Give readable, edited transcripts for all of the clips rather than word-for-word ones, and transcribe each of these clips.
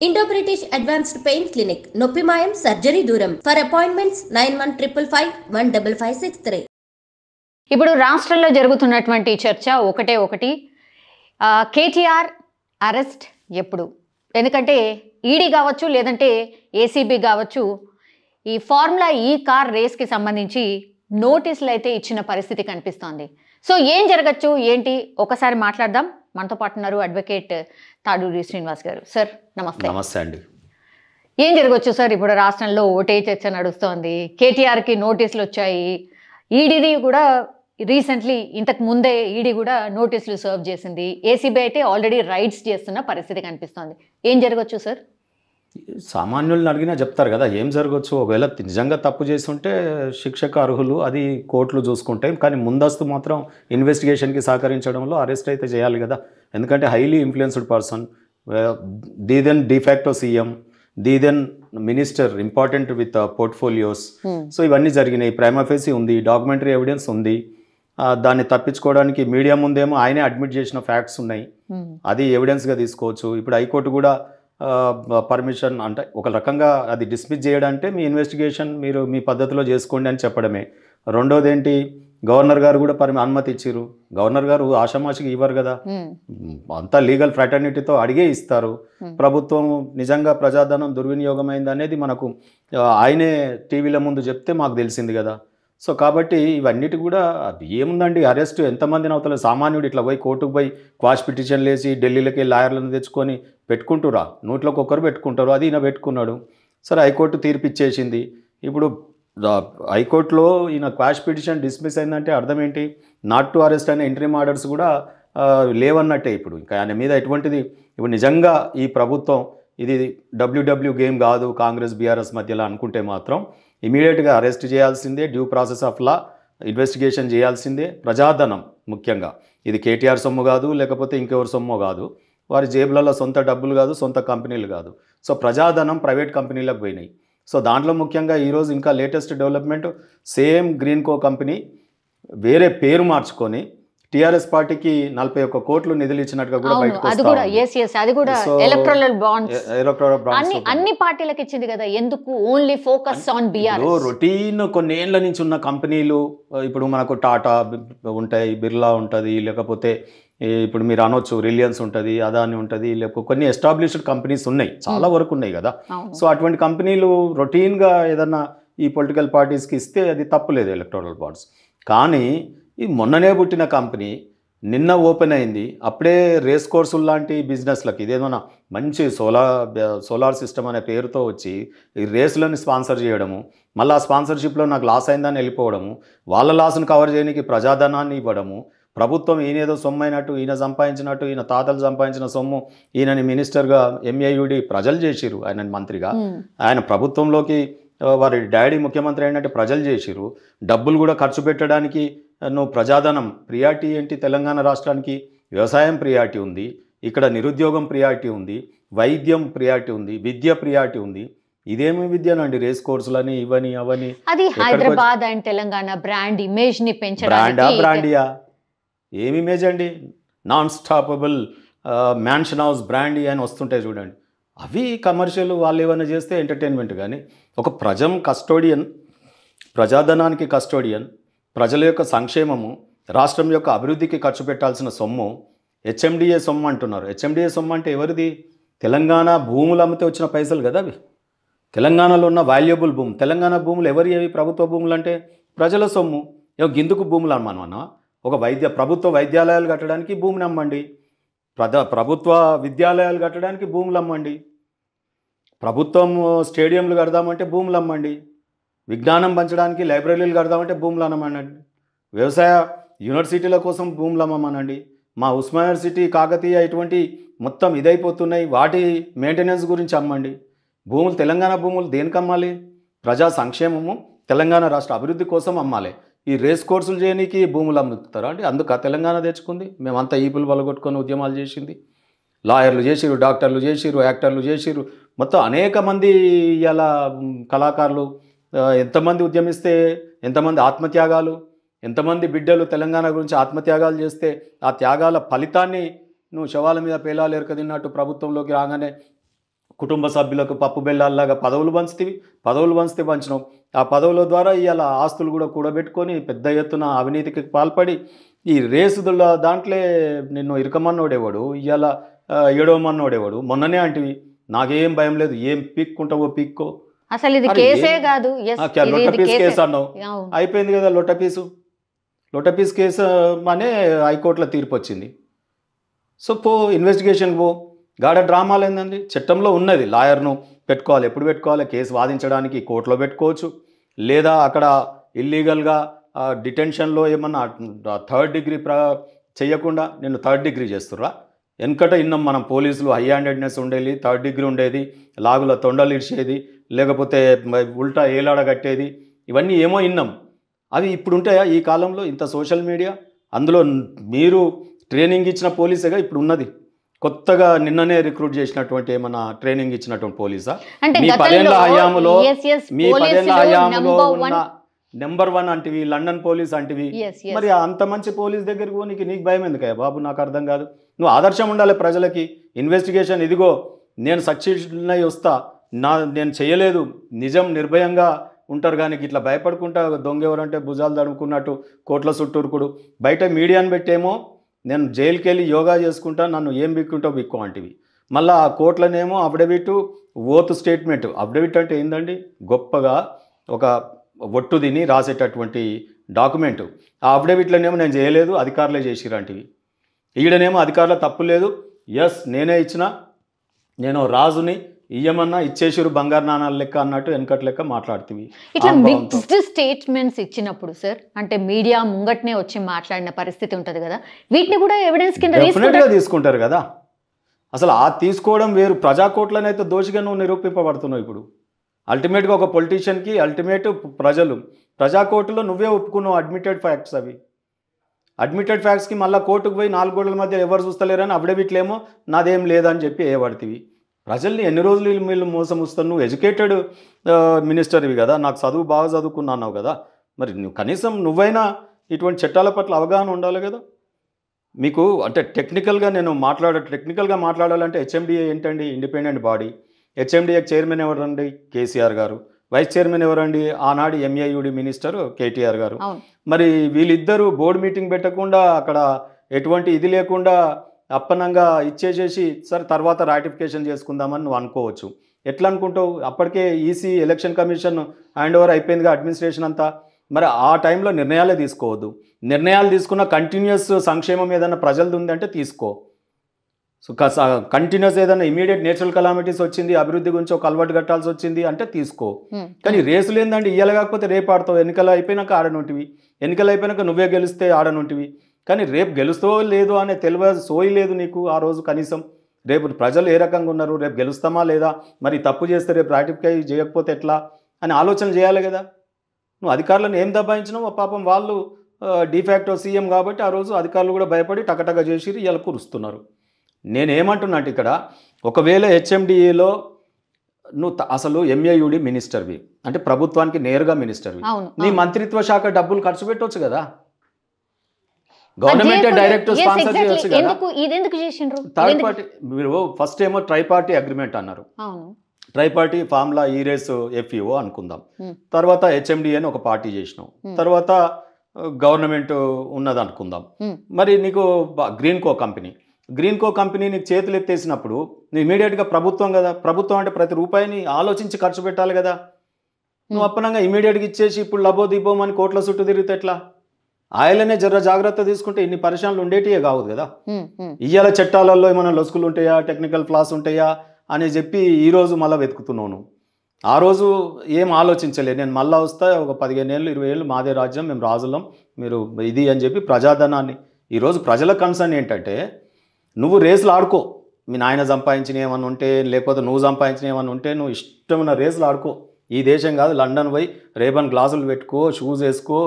Indo British advanced pain clinic, నొప్పి మాయం, surgery దూరం. For appointments 9155556563. ఇప్పుడు రాష్ట్రంలో జరుగుతున్నటువంటి చర్చ ఒకటి కేటీఆర్ అరెస్ట్ ఎప్పుడు? ఎందుకంటే ఈడీ కావచ్చు, లేదంటే ఏసీబీ కావచ్చు, ఈ ఫార్ములా ఈ కార్ రేస్కి సంబంధించి నోటీసులు అయితే ఇచ్చిన పరిస్థితి కనిపిస్తోంది. సో ఏం జరగచ్చు ఏంటి ఒకసారి మాట్లాడదాం. మనతో పాటు ఉన్నారు అడ్వకేట్ తాడూరి శ్రీనివాస్ గారు. సార్ నమస్తే. నమస్తే అండి. ఏం జరగచ్చు సార్? ఇప్పుడు రాష్ట్రంలో ఓటే చర్చ నడుస్తోంది, కేటీఆర్కి నోటీసులు వచ్చాయి, ఈడీది కూడా రీసెంట్లీ ఇంతకు ముందే ఈడీ కూడా నోటీసులు సర్వ్ చేసింది, ఏసీబీ అయితే ఆల్రెడీ రైడ్స్ చేస్తున్న పరిస్థితి కనిపిస్తోంది. ఏం జరగచ్చు సార్? సామాన్యులను అడిగినా చెప్తారు కదా ఏం జరగచ్చు. ఒకవేళ నిజంగా తప్పు చేస్తుంటే శిక్షకు అర్హులు, అది కోర్టులు చూసుకుంటాయి. కానీ ముందస్తు మాత్రం ఇన్వెస్టిగేషన్కి సహకరించడంలో అరెస్ట్ అయితే చేయాలి కదా. ఎందుకంటే highly influenced person, the then de facto CM, the then minister, important with portfolios. So ఇవన్నీ జరిగినాయి. ప్రైమా ఫేసి ఉంది, డాక్యుమెంటరీ ఎవిడెన్స్ ఉంది. దాన్ని తప్పించుకోవడానికి మీడియా ముందేమో ఆయనే అడ్మిట్ చేసిన ఫ్యాక్ట్స్ ఉన్నాయి, అది ఎవిడెన్స్గా తీసుకోవచ్చు. ఇప్పుడు హైకోర్టు కూడా పర్మిషన్ అంటే ఒక రకంగా అది డిస్మిస్ చేయడంటే మీ ఇన్వెస్టిగేషన్ మీరు మీ పద్ధతిలో చేసుకోండి అని చెప్పడమే. రెండోది ఏంటి, గవర్నర్ గారు కూడా అనుమతి ఇచ్చారు. గవర్నర్ గారు ఆషామాషికి ఇవ్వరు కదా, అంతా లీగల్ ఫ్రాటర్నిటీతో అడిగే ఇస్తారు. ప్రభుత్వం నిజంగా ప్రజాధనం దుర్వినియోగమైంది అనేది మనకు ఆయనే టీవీల ముందు చెప్తే మాకు తెలిసింది కదా. సో కాబట్టి ఇవన్నిటి కూడా ఏముందండి, అరెస్ట్ ఎంతమందిని అవుతలే. సామాన్యుడు ఇట్లా పోయి కోర్టుకు పోయి క్వాష్ పిటిషన్లు వేసి ఢిల్లీలకి లాయర్లను తెచ్చుకొని పెట్టుకుంటురా, నోట్లోకి ఒక్కరు పెట్టుకుంటారు. అది ఈయన పెట్టుకున్నాడు. సరే హైకోర్టు తీర్పు ఇచ్చేసింది. ఇప్పుడు హైకోర్టులో ఈయన క్వాష్ పిటిషన్ డిస్మిస్ అయిందంటే అర్థం ఏంటి, నాట్ టు అరెస్ట్ అనే ఇంటరిమ్ ఆర్డర్స్ కూడా లేవన్నట్టే. ఇప్పుడు ఇంకా ఆయన మీద ఎటువంటిది, ఇప్పుడు నిజంగా ఈ ప్రభుత్వం ఇది డబ్ల్యూడబ్ల్యూ గేమ్ కాదు కాంగ్రెస్ బీఆర్ఎస్ మధ్యలో అనుకుంటే మాత్రం ఇమీడియట్గా అరెస్ట్ చేయాల్సిందే, due process of law investigation చేయాల్సిందే. ప్రజాధనం ముఖ్యంగా, ఇది కేటీఆర్ సొమ్ము కాదు, లేకపోతే ఇంకెవరి సొమ్ము కాదు, వారి జేబులలో సొంత డబ్బులు కాదు, సొంత కంపెనీలు కాదు. సో ప్రజాధనం ప్రైవేట్ కంపెనీలకు పోయినాయి. సో దాంట్లో ముఖ్యంగా ఈరోజు ఇంకా latest development, same Greenko company వేరే పేరు మార్చుకొని టీఆర్ఎస్ పార్టీకి 41 కోట్లు నిధులు ఇచ్చినట్టుగా కూడా బయటకు అన్ని పార్టీలకు ఇచ్చింది కదా. ఎందుకు only focus on BRS? Routine కొన్ని ఏళ్ల నుంచి ఉన్న కంపెనీలు, ఇప్పుడు మనకు టాటా ఉంటాయి, బిర్లా ఉంటుంది, లేకపోతే ఇప్పుడు మీరు అనొచ్చు రిలయన్స్ ఉంటుంది, అదాని ఉంటుంది, లేకపోతే కొన్ని ఎస్టాబ్లిష్డ్ కంపెనీస్ ఉన్నాయి, చాలా వరకు ఉన్నాయి కదా. సో అటువంటి కంపెనీలు రొటీన్గా ఏదన్నా ఈ పొలిటికల్ పార్టీస్కి ఇస్తే అది తప్పులేదు, ఎలక్టోరల్ బాండ్స్. కానీ ఈ మొన్ననే పుట్టిన కంపెనీ నిన్న ఓపెన్ అయింది, అప్పుడే రేస్ కోర్సులు లాంటి బిజినెస్లకి ఇదేమన్నా మంచి సోలార్ సిస్టమ్ అనే పేరుతో వచ్చి ఈ రేసులను స్పాన్సర్ చేయడము, మళ్ళీ ఆ స్పాన్సర్షిప్లో నాకు లాస్ అయిందని వెళ్ళిపోవడము, వాళ్ళ లాస్ను కవర్ చేయడానికి ప్రజాధనాన్ని ఇవ్వడము, ప్రభుత్వం ఈయనేదో సొమ్ము అయినట్టు, ఈయన సంపాదించినట్టు, ఈయన తాతలు సంపాదించిన సొమ్ము ఈయనని మినిస్టర్గా ఎంఏయుడి ప్రజలు చేసిరు, ఆయనని మంత్రిగా, ఆయన ప్రభుత్వంలోకి వారి డాడీ ముఖ్యమంత్రి అయినట్టు ప్రజలు చేసిరు. డబ్బులు కూడా ఖర్చు పెట్టడానికి నువ్వు ప్రజాధనం ప్రియారిటీ ఏంటి? తెలంగాణ రాష్ట్రానికి వ్యవసాయం ప్రియారిటీ ఉంది, ఇక్కడ నిరుద్యోగం ప్రియారిటీ ఉంది, వైద్యం ప్రియారిటీ ఉంది, విద్య ప్రియారిటీ ఉంది. ఇదేమి విద్యనండి, రేస్ కోర్సులని ఇవని అవని. అది Hyderabad and Telangana brand image ని పెంచడానికి. బ్రాండియా ఏమి ఇమేజ్ అండి, non stoppable mansion house brand అని వస్తుంటాయి చూడండి, అవి కమర్షియల్. వాళ్ళు ఏమైనా చేస్తే ఎంటర్టైన్మెంట్. కానీ ఒక కస్టోడియన్, ప్రజాధనానికి కస్టోడియన్, ప్రజల యొక్క సంక్షేమము, రాష్ట్రం యొక్క అభివృద్ధికి ఖర్చు పెట్టాల్సిన సొమ్ము హెచ్ఎండిఏ సొమ్ము అంటున్నారు. హెచ్ఎండిఏ సొమ్ము అంటే ఎవరిది? తెలంగాణ భూములు అమ్మితే వచ్చిన పైసలు కదా అవి. తెలంగాణలో ఉన్న వాల్యుబుల్ భూమి, తెలంగాణ భూములు ఎవరి అవి? ప్రభుత్వ భూములు అంటే ప్రజల సొమ్ము. గిందుకు భూములు అమ్మన్నా, ఒక ప్రభుత్వ వైద్యాలయాలు కట్టడానికి భూమిని అమ్మండి, ప్రభుత్వ విద్యాలయాలు కట్టడానికి భూములు అమ్మండి, ప్రభుత్వం స్టేడియంలు కడదామంటే భూములు అమ్మండి, విజ్ఞానం పంచడానికి లైబ్రరీలు కడదామంటే భూములు అమ్మనండి, వ్యవసాయ యూనివర్సిటీల కోసం భూములు అమ్మమనండి. మా ఉస్మానియా యూనివర్సిటీ, కాకతీయ ఇటువంటి మొత్తం ఇదైపోతున్నాయి, వాటి మెయింటెనెన్స్ గురించి అమ్మండి. భూములు, తెలంగాణ భూములు దేనికి అమ్మాలి? ప్రజా సంక్షేమము, తెలంగాణ రాష్ట్ర అభివృద్ధి కోసం అమ్మాలి. ఈ రేస్ కోర్సులు చేయడానికి భూములు అమ్ముతారా అంటే? అందుక తెలంగాణ తెచ్చుకుంది, మేమంతా ఈపులు బలగొట్టుకొని ఉద్యమాలు చేసింది. లాయర్లు చేసిరు, డాక్టర్లు చేసిరు, యాక్టర్లు చేసిరు, మొత్తం అనేక మంది ఇలా కళాకారులు ఎంతమంది ఉద్యమిస్తే, ఎంతమంది ఆత్మత్యాగాలు, ఎంతమంది బిడ్డలు తెలంగాణ గురించి ఆత్మత్యాగాలు చేస్తే ఆ త్యాగాల ఫలితాన్ని నువ్వు శవాల మీద పేలాలు ఎరకదిన్నట్టు ప్రభుత్వంలోకి రాగానే కుటుంబ సభ్యులకు పప్పు బెల్లాల్లాగా పదవులు పంచితే పంచినావు. ఆ పదవుల ద్వారా ఇవాళ ఆస్తులు కూడా కూడబెట్టుకొని పెద్ద ఎత్తున అవినీతికి పాల్పడి ఈ రేసుల దాంట్లో నిన్ను ఇరకమన్నోడేవాడు, ఇవాళ ఏడవమన్నోడేవాడు. మొన్ననే అంటివి నాకేం భయం లేదు, ఏం పీక్కుంటావో పీక్కో, అసలు ఇది కేసే కాదు. లొట్టపీస్ కేసు అన్నావు, అయిపోయింది కదా లొట్టపీస్ కేసు అనే హైకోర్టులో తీర్పు వచ్చింది. సో పో ఇన్వెస్టిగేషన్ పో. గాఢ డ్రామాలు ఏందండి, చట్టంలో ఉన్నది. లాయర్ను పెట్టుకోవాలి, ఎప్పుడు పెట్టుకోవాలి, కేసు వాదించడానికి కోర్టులో పెట్టుకోవచ్చు, లేదా అక్కడ ఇల్లీగల్గా డిటెన్షన్లో ఏమన్నా థర్డ్ డిగ్రీ చేయకుండా నిన్ను థర్డ్ డిగ్రీ చేస్తుర్రా. వెనకట ఇన్నాం మనం, పోలీసులు హై హ్యాండెడ్నెస్ ఉండేది, థర్డ్ డిగ్రీ ఉండేది, లాగుల తొండలు ఇడిచేది, లేకపోతే ఉల్టా ఏలాడ కట్టేది, ఇవన్నీ ఏమో విన్నాం. అవి ఇప్పుడు ఉంటాయా ఈ కాలంలో? ఇంత సోషల్ మీడియా, అందులో మీరు ట్రైనింగ్ ఇచ్చిన పోలీసేగా ఇప్పుడు ఉన్నది. కొత్తగా నిన్ననే రిక్రూట్ చేసినటువంటి ఏమన్నా ట్రైనింగ్ ఇచ్చినటువంటి పోలీసా? మీ 10 ఏళ్ల హయాంలో ఉన్న నెంబర్ 1 అంటివి, లండన్ పోలీస్ అంటివి. మరి అంత మంచి పోలీస్ దగ్గరికి నీకు భయం ఎందుకయ్యా బాబు? నాకు అర్థం కాదు. నువ్వు ఆదర్శం ఉండాలి ప్రజలకి. ఇన్వెస్టిగేషన్ ఇదిగో నేను సక్సెస్ఫుల్ అయి వస్తా, నేను చేయలేదు, నిజం నిర్భయంగా ఉంటారు. కానీ ఇట్లా భయపడుకుంటా దొంగ ఎవరంటే భుజాలు తడుముకున్నట్టు కోట్ల చుట్టూరుకుడు, బయట మీడియాను పెట్టేమో నేను జైలుకి వెళ్ళి యోగా చేసుకుంటా, నన్ను ఏం బిక్కుంటావు బిక్కు అంటివి. మళ్ళీ ఆ కోర్టులనేమో అఫిడవిట్, ఓత్ స్టేట్మెంట్. అఫిడవిట్ అంటే ఏందండి, గొప్పగా ఒక ఒట్టు తిని రాసేటటువంటి డాక్యుమెంటు. ఆ అఫిడవిట్లనేమో నేను చేయలేదు, అధికారులే చేసిరంటివి. ఈడనేమో అధికారుల తప్పు లేదు, ఎస్ నేనే ఇచ్చిన, నేను రాజుని, ఇయ్యమన్నా ఇచ్చేసిరు బంగారు నాణాల లెక్క అన్నట్టు వెనకటి లెక్క మాట్లాడుతుంది. ఇట్లా మిక్స్డ్ స్టేట్మెంట్స్ ఇచ్చినప్పుడు సార్, అంటే మీడియా ముంగట్నే వచ్చి మాట్లాడిన పరిస్థితి ఉంటుంది కదా, వీటిని కూడా ఎవిడెన్స్ కింద డెఫినెట్గా తీసుకుంటారు కదా. అసలు ఆ తీసుకోవడం వేరు. ప్రజాకోట్లనైతే దోషిగా నువ్వు నిరూపింపబడుతున్నావు. ఇప్పుడు అల్టిమేట్గా ఒక పొలిటీషియన్కి అల్టిమేట్ ప్రజలు. ప్రజాకోర్టులో నువ్వే ఒప్పుకున్నావు అడ్మిటెడ్ ఫ్యాక్ట్స్. అవి అడ్మిటెడ్ ఫ్యాక్ట్స్కి మళ్ళీ కోర్టుకు పోయి 4 గోడల మధ్య ఎవరు చూస్తలేరని అఫిడవిట్లేమో నాదేం లేదని చెప్పి ఏవడుతుంది. ప్రజల్ని ఎన్ని రోజులు వీళ్ళు మోసం వస్తాను? నువ్వు ఎడ్యుకేటెడ్ మినిస్టర్వి కదా, నాకు చదువు బాగా చదువుకున్నావు కదా, మరి నువ్వు కనీసం నువ్వైనా ఇటువంటి చట్టాల పట్ల అవగాహన ఉండాలి కదా మీకు. అంటే టెక్నికల్గా మాట్లాడాలంటే హెచ్ఎండిఏ ఏంటండి? Independent body. హెచ్ఎండిఏ చైర్మన్ ఎవరండి? కేసీఆర్ గారు. వైస్ చైర్మన్ ఎవరండి? ఆనాడు ఎంఏయుడి మినిస్టర్ కేటీఆర్ గారు. మరి వీళ్ళిద్దరూ బోర్డు మీటింగ్ పెట్టకుండా అక్కడ ఎటువంటి ఇది లేకుండా అప్పనంగా ఇచ్చేసేసి సరే తర్వాత రాటిఫికేషన్ చేసుకుందామని నువ్వు అనుకోవచ్చు. ఎట్లా అనుకుంటావు? అప్పటికే EC election commission hand over అయిపోయిందిగా అడ్మినిస్ట్రేషన్ అంతా. మరి ఆ టైంలో నిర్ణయాలే తీసుకోవద్దు. నిర్ణయాలు తీసుకున్న కంటిన్యూస్ సంక్షేమం ఏదైనా ప్రజలది ఉందంటే తీసుకో. సో కంటిన్యూస్ ఏదైనా ఇమీడియట్ నేచురల్ కలామిటీస్ వచ్చింది, అభివృద్ధి గురించి ఒక అలవాటు కట్టాల్సి వచ్చింది అంటే తీసుకో. కానీ రేసులు ఏందండి, ఇయ్యాల కాకపోతే రేపు ఆడతావు. ఎన్నికలు అయిపోయినాక ఆడనుంటివి, ఎన్నికలు అయిపోయినాక నువ్వే గెలిస్తే ఆడనుంటివి. కానీ రేపు గెలుస్తావో లేదో అనే తెలియదు, సోయి లేదు నీకు ఆ రోజు. కనీసం రేపు ప్రజలు ఏ రకంగా ఉన్నారు, రేపు గెలుస్తామా లేదా, మరి తప్పు చేస్తే రేపు రాటిఫై చేయకపోతే ఎట్లా అని ఆలోచన చేయాలి కదా. నువ్వు అధికారులను ఏం దబాయించినావు? పాపం వాళ్ళు డిఫాక్టో సీఎం కాబట్టి ఆ రోజు అధికారులు కూడా భయపడి టకటక చేసి ఇలా కురుస్తున్నారు. నేనేమంటున్నా అంటే ఇక్కడ ఒకవేళ హెచ్ఎండిఏలో నువ్వు అసలు ఎంఏయుడి మినిస్టర్వి అంటే ప్రభుత్వానికి నేరుగా మినిస్టర్వి, నీ మంత్రిత్వ శాఖ డబ్బులు ఖర్చు పెట్టవచ్చు కదా. గవర్నమెంట్ డైరెక్ట్ స్పాన్సర్ చేయొచ్చు కదా. థర్డ్ పార్టీ మీరు ఫస్ట్ ఏమో ట్రైపార్టీ అగ్రిమెంట్ అన్నారు. ట్రైపార్టీ ఫార్ములా ఈరేస్ ఎఫ్ఈఓ అనుకుందాం. తర్వాత హెచ్ఎండిఏ అని ఒక పార్టీ చేసినావు. తర్వాత గవర్నమెంట్ ఉన్నది అనుకుందాం. మరి నీకు గ్రీన్కో కంపెనీ నీకు చేతులు ఎత్తేసినప్పుడు నువ్వు ఇమీడియట్గా ప్రభుత్వం కదా, ప్రభుత్వం అంటే ప్రతి రూపాయిని ఆలోచించి ఖర్చు పెట్టాలి కదా. నువ్వు అప్పనంగా ఇమీడియట్గా ఇచ్చేసి ఇప్పుడు లబో దిబోం అని కోట్ల చుట్టూ తిరిగితే ఎట్లా? ఆయననే జాగ్రత్త తీసుకుంటే ఇన్ని పరిశ్రమలు ఉండేటివే కావు కదా. ఇయ్యాల చట్టాలలో ఏమైనా లొసుకులు ఉంటాయా, టెక్నికల్ ఫ్లాస్ ఉంటాయా అని చెప్పి ఈరోజు మళ్ళీ వెతుకుతున్నాను. ఆ రోజు ఏం ఆలోచించలే, నేను మళ్ళీ వస్తా, ఒక 15 ఏళ్ళు 20 ఏళ్ళు మాదే రాజ్యం, మేము రాజులం, మీరు ఇది అని చెప్పి ప్రజాధనాన్ని. ఈరోజు ప్రజల కన్సర్న్ ఏంటంటే నువ్వు రేసులు ఆడుకో, మీ నాయన సంపాదించిన ఏమన్నా ఉంటే లేకపోతే నువ్వు సంపాదించిన ఏమన్నా ఉంటే నువ్వు ఇష్టమైన రేసులు ఆడుకో. ఈ దేశం కాదు, లండన్ పోయి రేపన్ గ్లాసులు పెట్టుకో, షూస్ వేసుకో,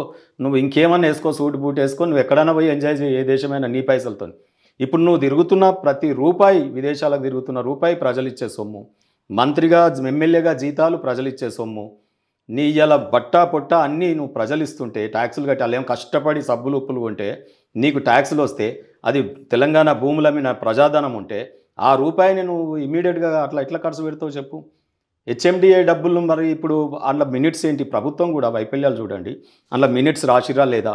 నువ్వు ఇంకేమన్నా వేసుకో, సూట్ బూట్ వేసుకో, నువ్వు ఎక్కడైనా పోయి ఎంజాయ్ చేయి, ఏ దేశమైనా నీ పైసలతో. ఇప్పుడు నువ్వు తిరుగుతున్న ప్రతి రూపాయి, విదేశాలకు తిరుగుతున్న రూపాయి ప్రజలు ఇచ్చే సొమ్ము. మంత్రిగా ఎమ్మెల్యేగా జీతాలు ప్రజలు ఇచ్చే సొమ్ము. నీ ఇలా బట్టా పొట్ట అన్నీ నువ్వు ప్రజలు ఇస్తుంటే ట్యాక్సులు కట్టి వాళ్ళు ఏం కష్టపడి సబ్బులు ఉప్పులు కొంటే నీకు ట్యాక్సులు వస్తే, అది తెలంగాణ భూముల మీద ప్రజాధనం ఉంటే ఆ రూపాయిని నువ్వు ఇమీడియట్గా అట్లా ఎట్లా ఖర్చు పెడతావు చెప్పు. హెచ్ఎండిఏ డబ్బులు మరి ఇప్పుడు అందులో మినిట్స్ ఏంటి, ప్రభుత్వం కూడా వైఫల్యాలు చూడండి, అందులో మినిట్స్ రాసిరా లేదా,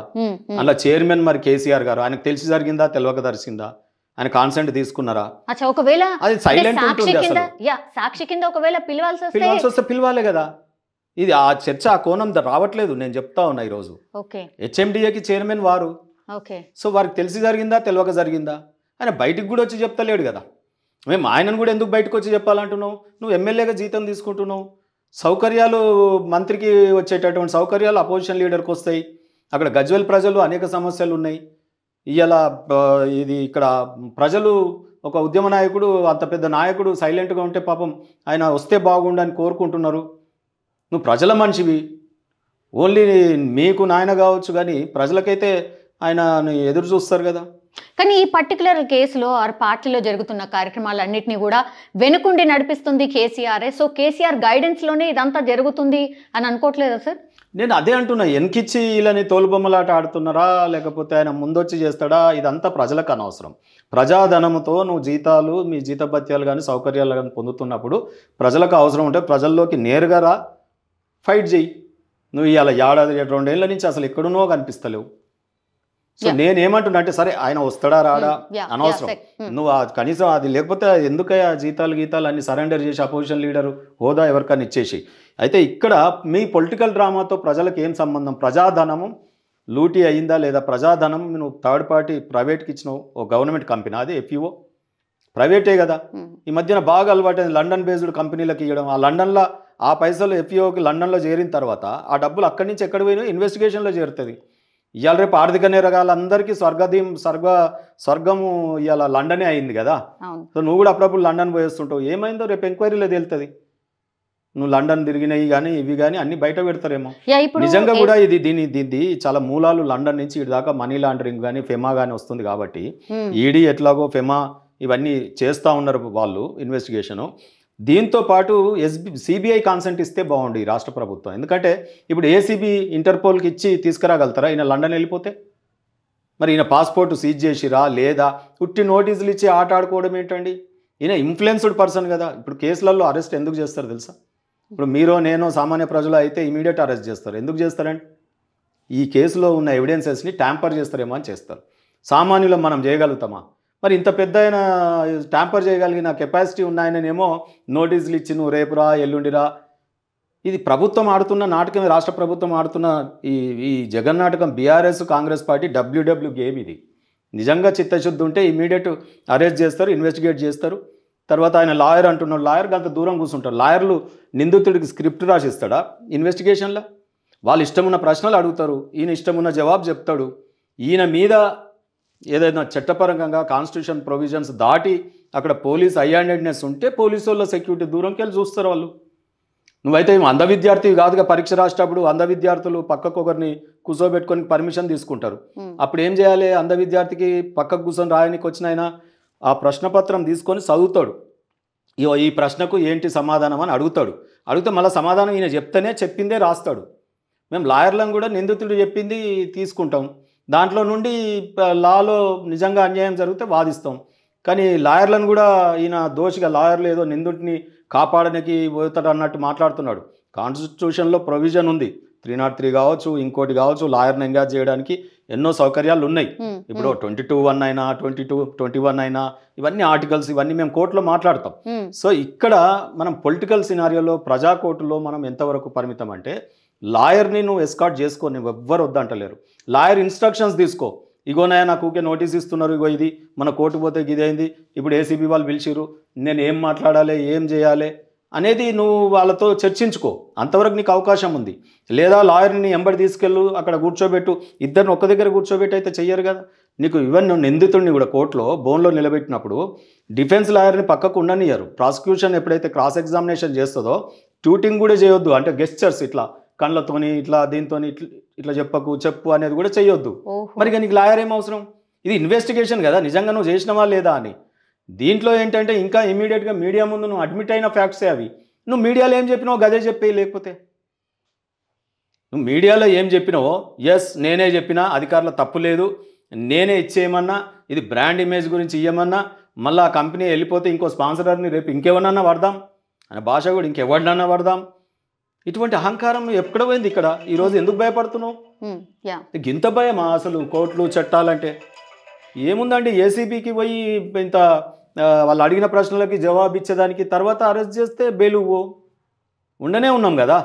అందులో చైర్మన్ మరి కేసీఆర్ గారు, ఆయనకు తెలిసి జరిగిందా తెలియక జరిగిందా, ఆయన కాన్సెంట్ తీసుకున్నారా, ఒకవేళ అది సైలెంట్ ఉంటుంది. అసలు సాక్షి కింద ఒకవేళ పిలవాల్సి వస్తే పిలవాలే కదా. ఇది ఆ చర్చ ఆ కోణం రావట్లేదు. నేను చెప్తా ఉన్నా ఈరోజు హెచ్ఎండిఏకి చైర్మన్ వారు, సో వారికి తెలిసి జరిగిందా తెలియక జరిగిందా, ఆయన బయటికి కూడా వచ్చి చెప్తలేడు కదా. మేము ఆయనను కూడా ఎందుకు బయటకు వచ్చి చెప్పాలంటున్నావు, నువ్వు ఎమ్మెల్యేగా జీతం తీసుకుంటున్నావు, సౌకర్యాలు మంత్రికి వచ్చేటటువంటి సౌకర్యాలు అపోజిషన్ లీడర్కి వస్తాయి, అక్కడ గజ్వేల్ ప్రజలు అనేక సమస్యలు ఉన్నాయి. ఇలా ఇది ఇక్కడ ప్రజలు ఒక ఉద్యమ నాయకుడు అంత పెద్ద నాయకుడు సైలెంట్గా ఉంటే పాపం ఆయన వస్తే బాగుండని కోరుకుంటున్నారు. నువ్వు ప్రజల మనిషివి, ఓన్లీ మీకు నాయన కావచ్చు కానీ ప్రజలకైతే ఆయన ఎదురు చూస్తారు కదా. కానీ ఈ పర్టికులర్ కేసులో ఆర్ పార్టీలో జరుగుతున్న కార్యక్రమాలన్నింటినీ కూడా వెనుకుండి నడిపిస్తుంది కేసీఆరే. సో కేసీఆర్ గైడెన్స్లోనే ఇదంతా జరుగుతుంది అని అనుకోవట్లేదా సార్? నేను అదే అంటున్నా, వెనకిచ్చి వీళ్ళని తోలుబొమ్మలాట ఆడుతున్నారా లేకపోతే ఆయన ముందొచ్చి చేస్తాడా, ఇదంతా ప్రజలకు అనవసరం. ప్రజాధనంతో నువ్వు జీతాలు మీ జీతభత్యాలు కానీ సౌకర్యాలు కానీ పొందుతున్నప్పుడు ప్రజలకు అవసరం ఉంటే ప్రజల్లోకి నేరుగా రా, ఫైట్ చేయి. నువ్వు ఇవాళ 2 ఏళ్ళ నుంచి అసలు ఎక్కడున్నో కనిపిస్తలేవు. సో నేనేమంటున్నా అంటే సరే ఆయన వస్తాడా రాడా అనవసరం, నువ్వు కనీసం అది లేకపోతే ఎందుకయ్యా జీతాలు గీతాలు అన్ని సరెండర్ చేసి అపోజిషన్ లీడరు హోదా ఎవరికైనా ఇచ్చేసి. అయితే ఇక్కడ మీ పొలిటికల్ డ్రామాతో ప్రజలకు ఏం సంబంధం, ప్రజాధనము లూటీ అయిందా లేదా, ప్రజాధనం నువ్వు థర్డ్ పార్టీ ప్రైవేట్కి ఇచ్చినావు, ఓ గవర్నమెంట్ కంపెనీ అది ఎఫ్ఈఓ ప్రైవేటే కదా. ఈ మధ్యన బాగా అలవాటు లండన్ బేస్డ్ కంపెనీలకు ఇవ్వడం, ఆ లండన్లో ఆ పైసలు ఎఫ్ఈఓకి లండన్లో చేరిన తర్వాత ఆ డబ్బులు అక్కడి నుంచి ఎక్కడ పోయినా ఇన్వెస్టిగేషన్లో చేరుతుంది. ఇవాళ రేపు ఆర్థిక నేరగాళ్ళందరికీ స్వర్గము ఇవాళ లండనే అయింది కదా. సో నువ్వు కూడా అప్పుడప్పుడు లండన్ పోయేస్తుంటావు, ఏమైందో రేపు ఎంక్వైరీలో తేలుతుంది. నువ్వు లండన్ తిరిగినవి కానీ ఇవి కానీ అన్ని బయట పెడతారేమో. నిజంగా కూడా దీన్ని చాలా మూలాలు లండన్ నుంచి ఇటు దాకా మనీ లాండరింగ్ కానీ ఫెమా కానీ వస్తుంది కాబట్టి ఈడీ ఎట్లాగో ఫెమా ఇవన్నీ చేస్తూ ఉన్నారు వాళ్ళు ఇన్వెస్టిగేషను. దీంతో పాటు సిబిఐ కాన్సెంట్ ఇస్తే బాగుండు ఈ రాష్ట్ర ప్రభుత్వం. ఎందుకంటే ఇప్పుడు ఏసీబీ ఇంటర్పోల్కి ఇచ్చి తీసుకురాగలుగుతారా ఈయన లండన్ వెళ్ళిపోతే? మరి ఈయన పాస్పోర్ట్ సీజ్ చేసిరా లేదా, ఉట్టి నోటీసులు ఇచ్చి ఆట ఆడుకోవడం ఏంటండి? ఈయన ఇన్ఫ్లుయెన్స్డ్ పర్సన్ కదా. ఇప్పుడు కేసులలో అరెస్ట్ ఎందుకు చేస్తారు తెలుసా? ఇప్పుడు మీరో నేనో సామాన్య ప్రజలు అయితే ఇమీడియట్ అరెస్ట్ చేస్తారు. ఎందుకు చేస్తారండి? ఈ కేసులో ఉన్న ఎవిడెన్సెస్ని ట్యాంపర్ చేస్తారేమో అని చేస్తారు. సామాన్యులం మనం చేయగలుగుతామా? మరి ఇంత పెద్ద ఆయన ట్యాంపర్ చేయగలిగిన కెపాసిటీ ఉన్నాయనేమో నోటీసులు ఇచ్చి నువ్వు రేపురా ఎల్లుండిరా. ఇది ప్రభుత్వం ఆడుతున్న నాటకం, రాష్ట్ర ప్రభుత్వం ఆడుతున్న ఈ జగన్ నాటకం. BRS Congress party W W game ఇది. నిజంగా చిత్తశుద్ధి ఉంటే ఇమీడియట్ అరెస్ట్ చేస్తారు, ఇన్వెస్టిగేట్ చేస్తారు. తర్వాత ఆయన లాయర్ అంటున్నాడు, లాయర్ అంత దూరం కూర్చుంటారు. లాయర్లు నిందితుడికి స్క్రిప్ట్ రాసిస్తాడా ఇన్వెస్టిగేషన్లో? వాళ్ళు ఇష్టమున్న ప్రశ్నలు అడుగుతారు, ఈయన ఇష్టమున్న జవాబు చెప్తాడు. ఈయన మీద ఏదైనా చట్టపరంగా కాన్స్టిట్యూషన్ ప్రొవిజన్స్ దాటి అక్కడ పోలీస్ హై-హ్యాండెడ్నెస్ ఉంటే పోలీసు వాళ్ళ సెక్యూరిటీ దూరంకి వెళ్ళి చూస్తారు వాళ్ళు. నువ్వైతే అంధ విద్యార్థివి కాదుగా, పరీక్ష రాసేటప్పుడు అంధ విద్యార్థులు పక్కకు ఒకరిని కూర్చోబెట్టుకొని పర్మిషన్ తీసుకుంటారు. అప్పుడు ఏం చేయాలి? అంధ విద్యార్థికి పక్కకు కూర్చొని రాయడానికి వచ్చిన ఆయన ఆ ప్రశ్నపత్రం తీసుకొని చదువుతాడు. ఈ ప్రశ్నకు ఏంటి సమాధానం అని అడుగుతాడు. అడిగితే మళ్ళీ సమాధానం ఈయన చెప్తేనే చెప్పిందే రాస్తాడు. మేము లాయర్లను కూడా నిందితుడు చెప్పింది తీసుకుంటాం, దాంట్లో నుండి లాలో నిజంగా అన్యాయం జరిగితే వాదిస్తాం. కానీ లాయర్లను కూడా ఈయన దోషిగా, లాయర్లు ఏదో నిందితుడిని కాపాడడానికి పోతాడు అన్నట్టు మాట్లాడుతున్నాడు. కాన్స్టిట్యూషన్లో ప్రొవిజన్ ఉంది, 303 కావచ్చు, ఇంకోటి కావచ్చు, లాయర్ని ఎంగేజ్ చేయడానికి ఎన్నో సౌకర్యాలు ఉన్నాయి. ఇప్పుడు 22(1) అయినా 21 అయినా ఇవన్నీ ఆర్టికల్స్, ఇవన్నీ మేము కోర్టులో మాట్లాడతాం. సో ఇక్కడ మనం పొలిటికల్ సినారియోలో ప్రజా కోర్టులో మనం ఎంతవరకు పరిమితం అంటే, లాయర్ని నువ్వు ఎస్కార్ట్ చేసుకో, నువ్వు ఎవ్వరు వద్దంటలేరు. లాయర్ ఇన్స్ట్రక్షన్స్ తీసుకో, ఇగోనాయా నాకు ఊకే నోటీస్ ఇస్తున్నారు, ఇగో ఇది మన కోర్టు పోతే ఇదేంది, ఇప్పుడు ఏసీబీ వాళ్ళు పిలిచిరు, నేను ఏం మాట్లాడాలి ఏం చేయాలి అనేది నువ్వు వాళ్ళతో చర్చించుకో, అంతవరకు నీకు అవకాశం ఉంది. లేదా లాయర్ని ఎంబడి తీసుకెళ్ళు, అక్కడ కూర్చోబెట్టు, ఇద్దరిని ఒక్క దగ్గర కూర్చోబెట్టి అయితే చెయ్యరు కదా. నీకు ఈవెన్ నిందితుడిని కూడా కోర్టులో బోన్లో నిలబెట్టినప్పుడు డిఫెన్స్ లాయర్ని పక్కకు ఉండనియరు. ప్రాసిక్యూషన్ ఎప్పుడైతే క్రాస్ ఎగ్జామినేషన్ చేస్తుందో ట్యూటింగ్ కూడా చేయొద్దు, అంటే గెస్చర్స్ ఇట్లా కళ్ళతోని ఇట్లా దీంతోని ఇట్లా చెప్పు అనేది కూడా చేయొద్దు. మరి నీకు లాయర్ ఏం అవసరం? ఇది ఇన్వెస్టిగేషన్ కదా, నిజంగా నువ్వు చేసినవా లేదా అని. దీంట్లో ఏంటంటే ఇంకా ఇమీడియట్గా మీడియా ముందు నువ్వు అడ్మిట్ అయిన ఫ్యాక్ట్సే అవి. నువ్వు మీడియాలో ఏం చెప్పినావో గదే చెప్పే, లేకపోతే నువ్వు మీడియాలో ఏం చెప్పినావో ఎస్ నేనే చెప్పినా, అధికారుల తప్పు లేదు, నేనే ఇచ్చేయమన్నా, ఇది బ్రాండ్ ఇమేజ్ గురించి ఇవ్వమన్నా, మళ్ళీ ఆ కంపెనీ వెళ్ళిపోతే ఇంకో స్పాన్సరర్ని రేపు ఇంకెవరన్నా వాడదాం అనే భాష కూడా ఇంకెవరినన్నా వాడదాం. ఇటువంటి అహంకారం ఎక్కడ పోయింది ఇక్కడ? ఈరోజు ఎందుకు భయపడుతున్నావు? ఇంత భయమా అసలు కోర్టులు చట్టాలంటే? ఏముందండి, ఏసీబీకి పోయి ఇంత వాళ్ళు అడిగిన ప్రశ్నలకి జవాబు ఇచ్చేదానికి తర్వాత అరెస్ట్ చేస్తే బెయిల్ ఉండనే ఉన్నాం కదా.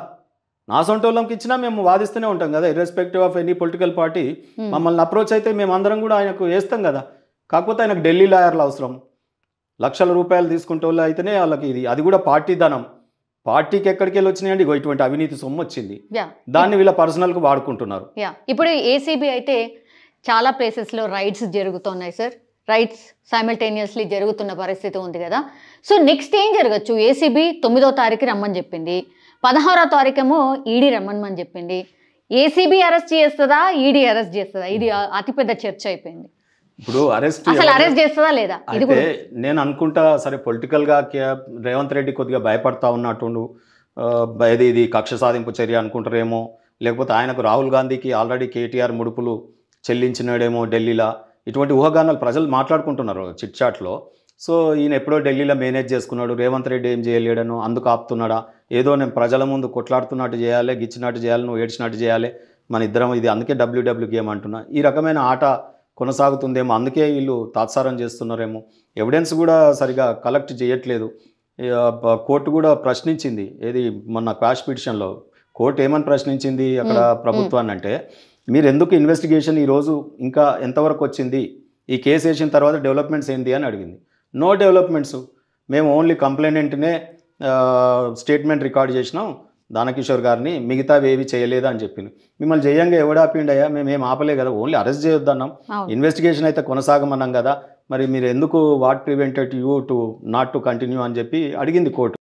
నా సొంత వాళ్ళకి ఇచ్చినా మేము వాదిస్తూనే ఉంటాం కదా, irrespective of any political party. మమ్మల్ని అప్రోచ్ అయితే మేము అందరం కూడా ఆయనకు వేస్తాం కదా. కాకపోతే ఆయనకు ఢిల్లీ లాయర్లు అవసరం, లక్షల రూపాయలు తీసుకుంటే వాళ్ళు అయితేనే వాళ్ళకి ఇది, అది కూడా పార్టీ ధనం. పార్టీకి ఎక్కడికి వెళ్ళి వచ్చినాయండి ఇటువంటి అవినీతి సొమ్ము వచ్చింది, దాన్ని వీళ్ళ పర్సనల్కి వాడుకుంటున్నారు. ఇప్పుడు ఏసీబీ అయితే చాలా ప్లేసెస్లో రైడ్స్ జరుగుతున్నాయి సార్, రైడ్స్ సైమల్టేనియస్లీ జరుగుతున్న పరిస్థితి ఉంది కదా. సో నెక్స్ట్ ఏం జరగచ్చు? ఏసీబీ 9వ తారీఖు రమ్మని చెప్పింది, 16వ తారీఖేమో ఈడీ రమ్మని చెప్పింది. ఏసీబీ అరెస్ట్ చేస్తుందా, ఈడీ అరెస్ట్ చేస్తుందా? ఇది అతిపెద్ద చర్చ అయిపోయింది. ఇప్పుడు అరెస్ట్ చేస్తుందా లేదా ఇది కూడా నేను అనుకుంటా. సరే, పొలిటికల్గా రేవంత్ రెడ్డి కొద్దిగా భయపడతా ఉన్నట్టు, ఇది కక్ష సాధింపు చర్య అనుకుంటారేమో, లేకపోతే ఆయనకు రాహుల్ గాంధీకి ఆల్రెడీ కేటీఆర్ ముడుపులు చెల్లించినాడేమో ఢిల్లీలో, ఇటువంటి ఊహాగానాలు ప్రజలు మాట్లాడుకుంటున్నారు చిట్ చాట్లో. సో ఈయన ఎప్పుడో ఢిల్లీలో మేనేజ్ చేసుకున్నాడు, రేవంత్ రెడ్డి ఏం చేయలేడను అందుకు ఆపుతున్నాడా, ఏదో నేను ప్రజల ముందు కొట్లాడుతున్నట్టు చేయాలి, గిచ్చినట్టు చేయాలి, నువ్వు ఏడ్చినట్టు చేయాలి, మన ఇద్దరం ఇది అందుకే WW గేమ్ అంటున్నా. ఈ రకమైన ఆట కొనసాగుతుందేమో, అందుకే వీళ్ళు తాత్సారం చేస్తున్నారేమో. ఎవిడెన్స్ కూడా సరిగా కలెక్ట్ చేయట్లేదు. కోర్టు కూడా ప్రశ్నించింది, ఏది మొన్న క్వాష్ పిటిషన్లో కోర్టు ఏమని ప్రశ్నించింది అక్కడ ప్రభుత్వాన్ని అంటే, మీరు ఎందుకు ఇన్వెస్టిగేషన్ ఈరోజు ఇంకా ఎంతవరకు వచ్చింది, ఈ కేసు వేసిన తర్వాత డెవలప్మెంట్స్ ఏంటి అని అడిగింది. నో డెవలప్మెంట్స్, మేము ఓన్లీ కంప్లైనెంట్నే స్టేట్మెంట్ రికార్డ్ చేసినాం దానకిషోర్ గారిని, మిగతావి ఏవి చేయలేదు అని చెప్పింది. మిమ్మల్ని జయంగా ఎవడాపిండయా, మేమేం ఆపలే కదా, ఓన్లీ అరెస్ట్ చేయొద్దన్నాం, ఇన్వెస్టిగేషన్ అయితే కొనసాగమన్నాం కదా, మరి మీరు ఎందుకు what prevented you to not to continue అని చెప్పి అడిగింది కోర్టు.